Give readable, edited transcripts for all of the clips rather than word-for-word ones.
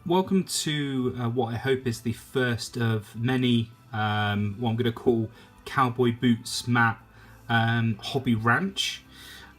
Welcome to what I hope is the first of many, what I'm going to call Cowboy Boots Matt Hobby Ranch.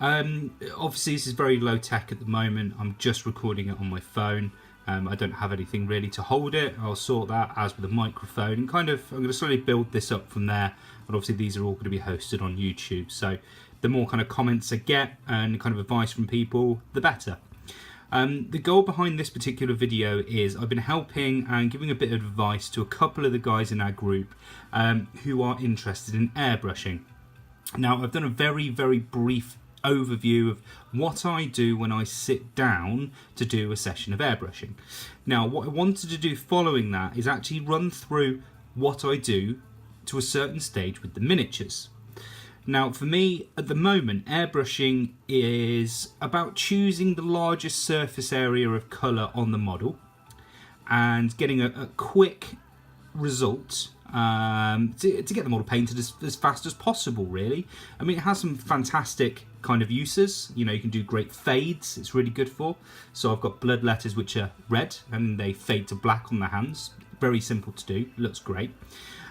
Obviously this is very low tech at the moment. I'm just recording it on my phone. I don't have anything really to hold it. I'll sort that as with a microphone and I'm going to slowly build this up from there. But obviously these are all going to be hosted on YouTube. So the more kind of comments I get and kind of advice from people, the better. The goal behind this particular video is I've been helping and giving a bit of advice to a couple of the guys in our group who are interested in airbrushing. Now I've done a very brief overview of what I do when I sit down to do a session of airbrushing. Now what I wanted to do following that is actually run through what I do to a certain stage with the miniatures. Now for me at the moment, airbrushing is about choosing the largest surface area of colour on the model and getting a quick result to get the model painted as fast as possible, really. I mean, it has some fantastic kind of uses. You know, you can do great fades, it's really good for. So I've got blood letters which are red and they fade to black on the hands. Very simple to do, looks great.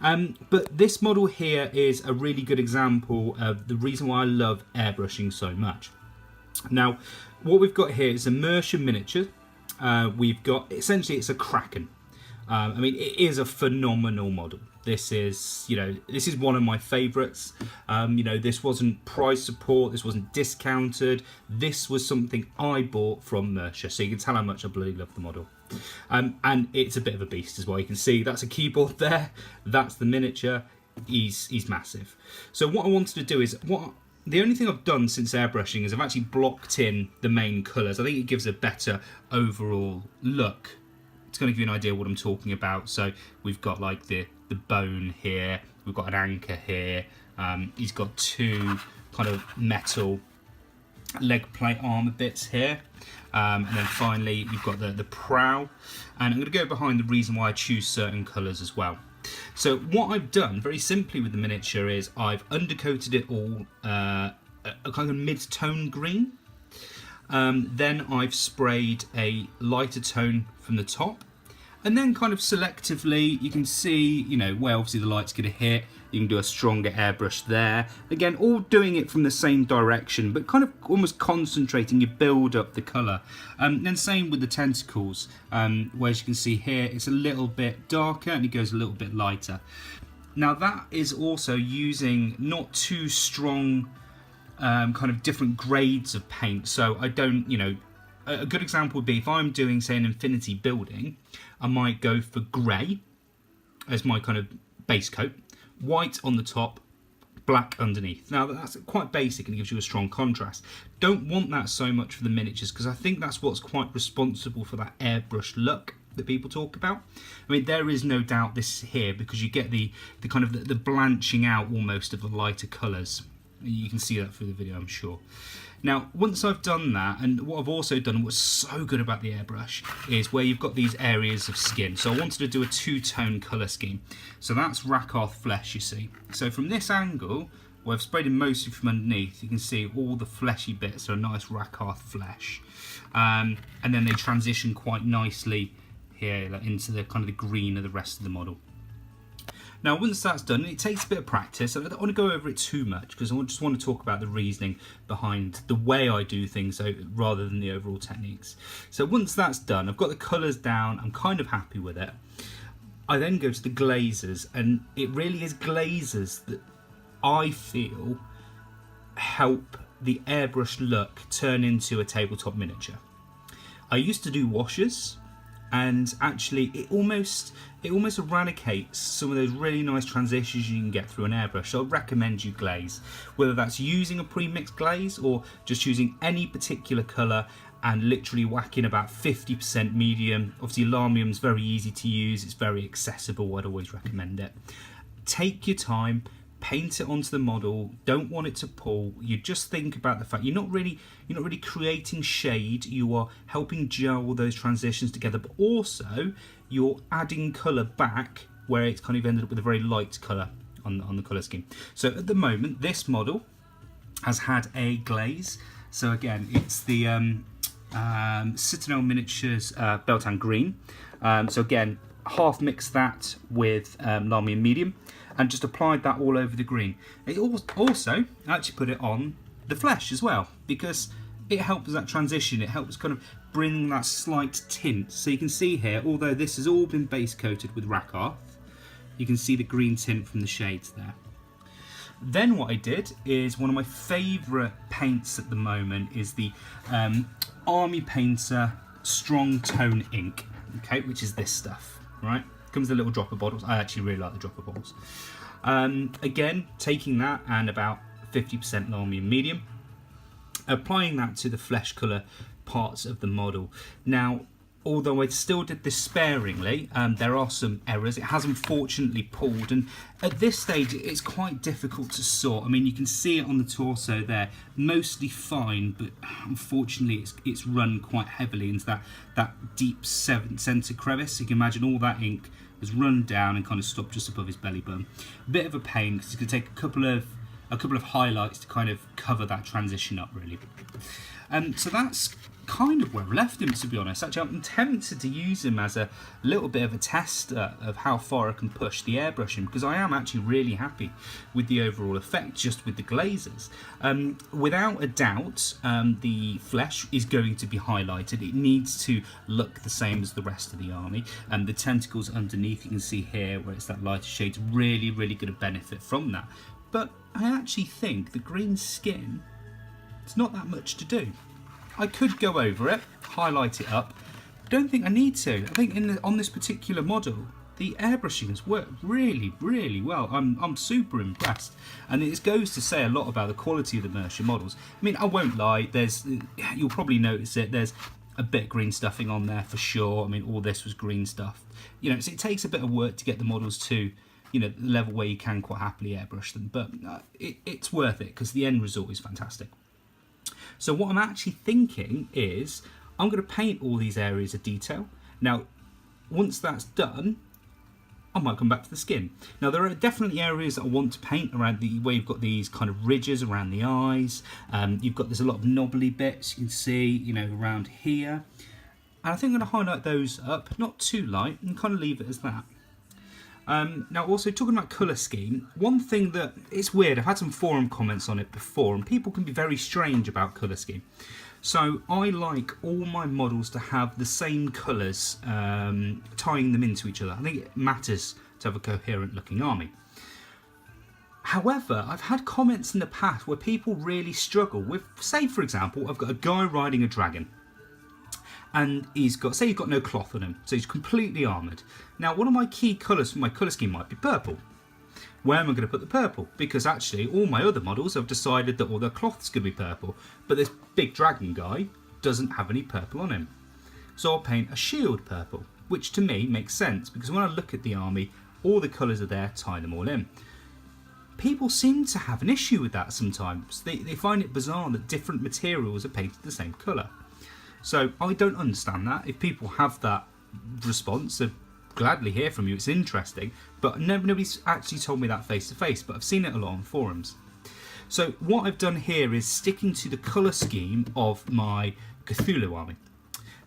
But this model here is a really good example of the reason why I love airbrushing so much. Now, what we've got here is a Mercia miniature. We've got, essentially it's a Kraken. I mean, it is a phenomenal model. This is, you know, this is one of my favourites. You know, this wasn't price support, this wasn't discounted. This was something I bought from Mercia, so you can tell how much I bloody love the model. And it's a bit of a beast as well. You can see that's a keyboard there, that's the miniature. He's massive. So what I wanted to do is, the only thing I've done since airbrushing is I've actually blocked in the main colours. I think it gives a better overall look. It's going to give you an idea of what I'm talking about. So we've got like the bone here, we've got an anchor here, he's got two kind of metal leg plate armour bits here, and then finally you've got the prow, and I'm going to go behind the reason why I choose certain colours as well. So what I've done very simply with the miniature is I've undercoated it all a kind of mid-tone green. Then I've sprayed a lighter tone from the top, and then kind of selectively you can see, you know, where obviously the light's going to hit. You can do a stronger airbrush there. Again, all doing it from the same direction, but kind of almost concentrating your build up the colour. Then same with the tentacles, where as you can see here, it's a little bit darker and it goes a little bit lighter. Now that is also using not too strong kind of different grades of paint. So I don't, you know, a good example would be if I'm doing, say, an infinity building, I might go for grey as my kind of base coat, white on the top, black underneath. Now that's quite basic and gives you a strong contrast. Don't want that so much for the miniatures because I think that's what's quite responsible for that airbrush look that people talk about. I mean, there is no doubt this here because you get the kind of the blanching out almost of the lighter colours. You can see that through the video, I'm sure. Now, once I've done that, and what I've also done, what's so good about the airbrush, is where you've got these areas of skin. So I wanted to do a two-tone colour scheme. So that's Rakarth flesh, you see. So from this angle, where I've sprayed it mostly from underneath, you can see all the fleshy bits are a nice Rakarth flesh. And then they transition quite nicely here like, into the kind of the green of the rest of the model. Now once that's done, it takes a bit of practice. I don't want to go over it too much because I just want to talk about the reasoning behind the way I do things rather than the overall techniques. So once that's done, I've got the colours down, I'm kind of happy with it. I then go to the glazes, and it really is glazes that I feel help the airbrush look turn into a tabletop miniature. I used to do washes, and actually it almost eradicates some of those really nice transitions you can get through an airbrush. So I'd recommend you glaze, whether that's using a pre-mixed glaze or just using any particular colour and literally whacking about 50% medium. Obviously Lamium's very easy to use, it's very accessible, I'd always recommend it. Take your time, paint it onto the model, don't want it to pull. You just think about the fact you're not really creating shade, you are helping gel those transitions together, but also you're adding colour back where it's kind of ended up with a very light colour on the colour scheme. So at the moment this model has had a glaze. So again, it's the Citadel Miniatures Beltane Green. So again, half mixed that with Larmian Medium and just applied that all over the green. It also actually put it on the flesh as well, because it helps that transition. It helps kind of bring that slight tint. So you can see here, although this has all been base coated with Rakarth, you can see the green tint from the shades there. Then what I did is, one of my favourite paints at the moment is the Army Painter Strong Tone Ink, okay, which is this stuff, right? Comes with little dropper bottles. I actually really like the dropper bottles. Again, taking that and about 50% Larmian Medium, applying that to the flesh colour parts of the model. Now, although I still did this sparingly, there are some errors. It has unfortunately pulled, and at this stage it's quite difficult to sort. I mean, you can see it on the torso there, mostly fine, but unfortunately it's run quite heavily into that deep centre crevice. You can imagine all that ink has run down and kind of stopped just above his belly button. A bit of a pain, because it's going to take a couple of highlights to kind of cover that transition up, really. So that's kind of where I left him, to be honest. Actually, I'm tempted to use him as a little bit of a tester of how far I can push the airbrushing, because I am actually really happy with the overall effect just with the glazes. Without a doubt, the flesh is going to be highlighted. It needs to look the same as the rest of the army. The tentacles underneath, you can see here where it's that lighter shade, really going to benefit from that. But I actually think the green skin, it's not that much to do. I could go over it, highlight it up. I don't think I need to. I think on this particular model, the airbrushing has worked really well. I'm super impressed, and it goes to say a lot about the quality of the Mercia models. I mean, I won't lie. You'll probably notice it. There's a bit of green stuffing on there for sure. I mean, all this was green stuff. You know, so it takes a bit of work to get the models to, you know, the level where you can quite happily airbrush them, but it's worth it because the end result is fantastic. So what I'm actually thinking is I'm going to paint all these areas of detail. Now, once that's done, I might come back to the skin. Now, there are definitely areas that I want to paint around where you've got these kind of ridges around the eyes. There's a lot of knobbly bits you can see, you know, around here. And I think I'm going to highlight those up, not too light, and kind of leave it as that. Now, also talking about colour scheme, one thing that it's weird, I've had some forum comments on it before, and people can be very strange about colour scheme. So I like all my models to have the same colours, tying them into each other. I think it matters to have a coherent looking army. However, I've had comments in the past where people really struggle with, say for example, I've got a guy riding a dragon. And he's got no cloth on him, so he's completely armoured. Now, one of my key colours for my colour scheme might be purple. Where am I going to put the purple? Because actually, all my other models have decided that all their cloth's going to be purple, but this big dragon guy doesn't have any purple on him. So I'll paint a shield purple, which to me makes sense, because when I look at the army, all the colours are there, tie them all in. People seem to have an issue with that sometimes. They find it bizarre that different materials are painted the same colour. So I don't understand that. If people have that response, I'd gladly hear from you. It's interesting, but nobody's actually told me that face to face, but I've seen it a lot on forums. So what I've done here is sticking to the colour scheme of my Cthulhu army.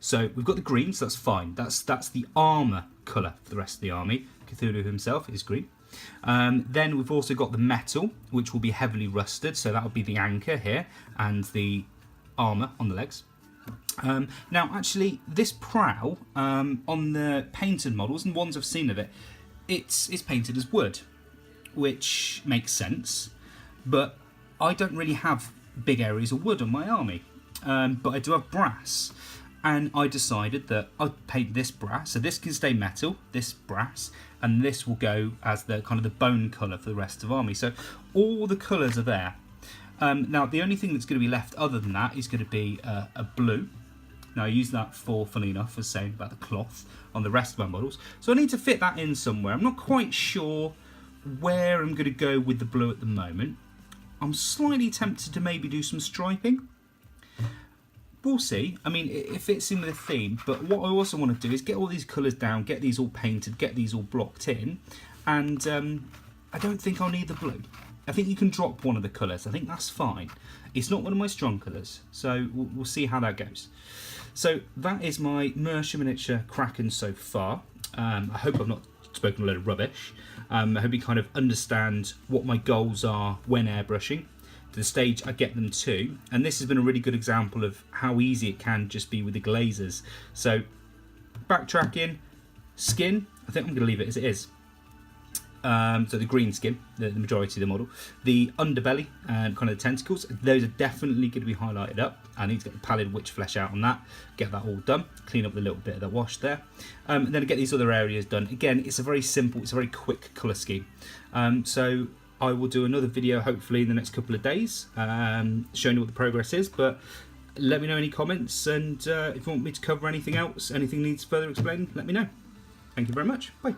So we've got the green, so that's fine. That's the armour colour for the rest of the army. Cthulhu himself is green. Then we've also got the metal, which will be heavily rusted, so that will be the anchor here and the armour on the legs. Now, actually, this prow on the painted models and ones I've seen of it, it's painted as wood, which makes sense. But I don't really have big areas of wood on my army, but I do have brass, and I decided that I'd paint this brass. So this can stay metal, this brass, and this will go as the kind of the bone colour for the rest of army. So all the colours are there. Now, the only thing that's going to be left other than that is going to be a blue. Now, I use that for, funny enough, for saying about the cloth on the rest of my models. So I need to fit that in somewhere. I'm not quite sure where I'm going to go with the blue at the moment. I'm slightly tempted to maybe do some striping. We'll see. I mean, it fits in with the theme. But what I also want to do is get all these colours down, get these all painted, get these all blocked in. And I don't think I'll need the blue. I think you can drop one of the colours. I think that's fine. It's not one of my strong colours, so we'll see how that goes. So that is my Mercia miniature Kraken so far. I hope I've not spoken a load of rubbish. I hope you kind of understand what my goals are when airbrushing, to the stage I get them to, and this has been a really good example of how easy it can just be with the glazers. So backtracking, skin, I think I'm going to leave it as it is. So the green skin, the majority of the model, the underbelly and kind of the tentacles, those are definitely going to be highlighted up. I need to get the pallid witch flesh out on that, get that all done, clean up the little bit of the wash there, and then get these other areas done. Again, it's a very simple, it's a very quick colour scheme. So I will do another video hopefully in the next couple of days, showing you what the progress is, but let me know any comments, and if you want me to cover anything else, anything needs further explaining, let me know. Thank you very much. Bye.